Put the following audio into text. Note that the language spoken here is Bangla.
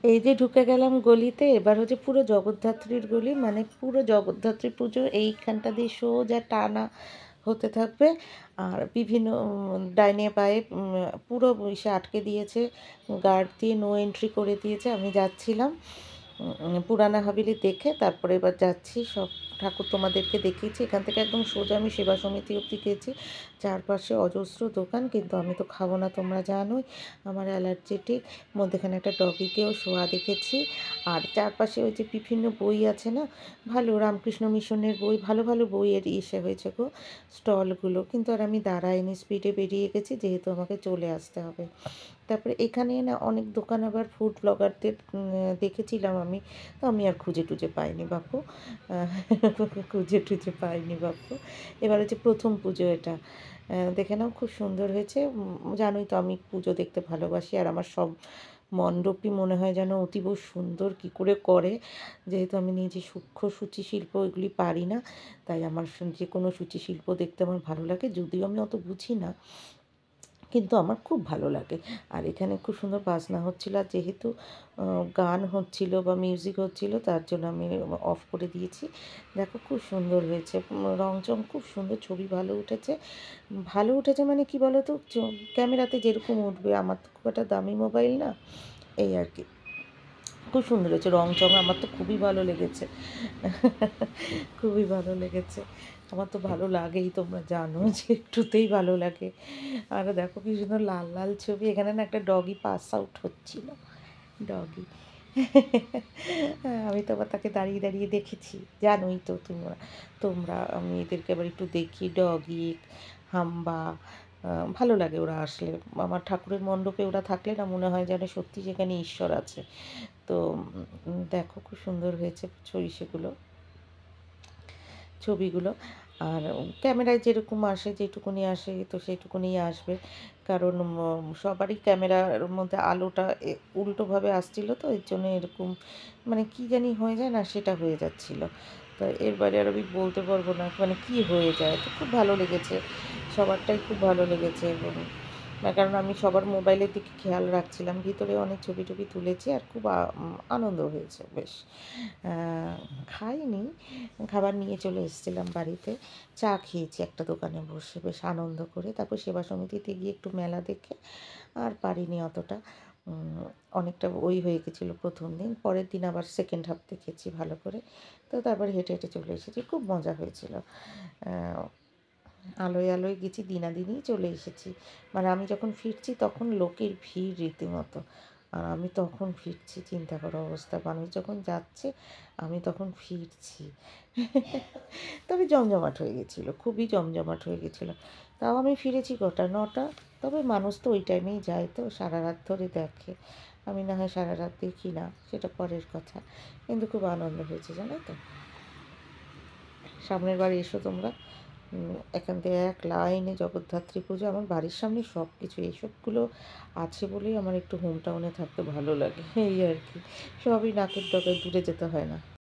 এই যে ঢুকে গেলাম গলিতে, এবার হচ্ছে পুরো জগদ্ধাত্রীর গলি, মানে পুরো জগদ্ধাত্রী পুজো এইখানটা দিয়ে সোজা টানা হতে থাকবে। আর বিভিন্ন ডাইনে বাঁয়ে পুরো ইসে আটকে দিয়েছে, গার্ড দিয়ে নো এন্ট্রি করে দিয়েছে। আমি যাচ্ছিলাম পুরানা হাভেলি দেখে, তারপরে এবার যাচ্ছি। সব ঠাকুর তোমাদেরকে দেখিয়েছি, এখান থেকে একদম সোজা আমি সেবা সমিতি অবধি গেছি। চারপাশে অজস্র দোকান, কিন্তু আমি তো খাবো না, তোমরা জানোই আমার অ্যালার্জেটিক। মধ্যেখানে একটা ডগিকেও শোয়া দেখেছি। আর চারপাশে ওই যে বিভিন্ন বই আছে না, ভালো রামকৃষ্ণ মিশনের বই, ভালো ভালো বইয়ের ইসে হয়েছে গো স্টলগুলো। কিন্তু আর আমি দাঁড়াইনি, স্পিডে বেরিয়ে গেছি, যেহেতু আমাকে চলে আসতে হবে। তারপরে এখানে না অনেক দোকান আবার ফুড ব্লগারদের দেখেছিলাম আমি, তো আমি আর খুঁজে টুজে পাইনি বাপু, খুঁজে টুজে পাইনি বাপু। এবার হচ্ছে প্রথম পুজো এটা, দেখে নাও খুব সুন্দর হয়েছে। জানোই তো আমি পুজো দেখতে ভালোবাসি, আর আমার সব মণ্ডপই মনে হয় যেন অতীব সুন্দর কী করে করে। যেহেতু আমি নিজে সূক্ষ্ম সূচি শিল্প এগুলি পারি না, তাই আমার যে কোনো সূচি শিল্প দেখতে আমার ভালো লাগে, যদিও আমি অত বুঝি না, কিন্তু আমার খুব ভালো লাগে। আর এখানে খুব সুন্দর বাজনা হচ্ছিল, আর যেহেতু গান হচ্ছিল বা মিউজিক হচ্ছিল, তার জন্য আমি অফ করে দিয়েছি। দেখো খুব সুন্দর হয়েছে, রং চং খুব সুন্দর, ছবি ভালো উঠেছে। ভালো উঠেছে মানে কি বলো তো, ক্যামেরাতে যেরকম উঠবে, আমার তো খুব একটা দামি মোবাইল না, এই আর কি। খুব সুন্দর হয়েছে রং চং, আমার তো খুবই ভালো লেগেছে। খুবই ভালো লেগেছে। আমার তো ভালো লাগেই, তোমরা জানো যে একটুতেই ভালো লাগে। আর দেখো কি সুন্দর লাল লাল ছবি, এখানে না একটা ডগি পাস আউট হচ্ছিল, ডগি। আমি তো আবার তাকে দাঁড়িয়ে দাঁড়িয়ে দেখেছি, জানোই তো তোমরা তোমরা আমি এদেরকে আবার একটু দেখি, ডগি, হাম্বা, ভালো লাগে ওরা আসলে। আমার ঠাকুরের মণ্ডপে ওরা থাকলে না মনে হয় যেন সত্যি সেখানে ঈশ্বর আছে। তো দেখো খুব সুন্দর হয়েছে সেগুলো, ছবিগুলো। আর ক্যামেরায় যেরকম আসে, যেটুকুনি আসে তো সেইটুকুনি আসবে, কারণ সবারই ক্যামেরার মধ্যে আলোটা উল্টোভাবে আসছিলো, তো এর জন্য এরকম মানে কী জানি হয়ে যায় না, সেটা হয়ে যাচ্ছিলো। তো এর বাইরে আর আমি বলতে পারবো না মানে কী হয়ে যায়। তো খুব ভালো লেগেছে, সবারটাই খুব ভালো লেগেছে। এবং কারণ আমি সবার মোবাইলের দিকে খেয়াল রাখছিলাম, ভিতরে অনেক ছবি টবি তুলেছি, আর খুব আনন্দ হয়েছে বেশ। খাইনি, খাবার নিয়ে চলে এসেছিলাম বাড়িতে, চা খেয়েছি একটা দোকানে বসে বেশ আনন্দ করে। তারপর সেবা সমিতিতে গিয়ে একটু মেলা দেখে আর পারিনি অতটা, অনেকটা ওই হয়ে গেছিলো প্রথম দিন। পরের দিন আবার সেকেন্ড হাফ দেখেছি ভালো করে। তো তারপর হেঁটে হেঁটে চলে এসেছি, খুব মজা হয়েছিল। আলোয় আলোয় গেছি, দিনাদিনই চলে এসেছি। মানে আমি যখন ফিরছি তখন লোকের ভিড় রীতিমতো, আর আমি তখন ফিরছি, চিন্তা করো অবস্থা। মানুষ যখন যাচ্ছে আমি তখন ফিরছি। তবে জমজমাট হয়ে গেছিলো, খুবই জমজমাট হয়ে গেছিলো। তাও আমি ফিরেছি কটা, 9টা। তবে মানুষ তো ওই টাইমেই যায়, তো সারা রাত ধরে দেখে। আমি না হয় সারা রাত দেখি না, সেটা পরের কথা, কিন্তু খুব আনন্দ হয়েছে জানো তো। সামনের বার এসো তোমরা, এখান থেকে এক লাইনে জগদ্ধাত্রী পুজো, আমার বাড়ির সামনে সব কিছু এইসবগুলো আছে বলেই আমার একটু হোম টাউনে থাকতে ভালো লাগে, এই আর কি। সবই নাকের ডগায়, দূরে যেতে হয় না।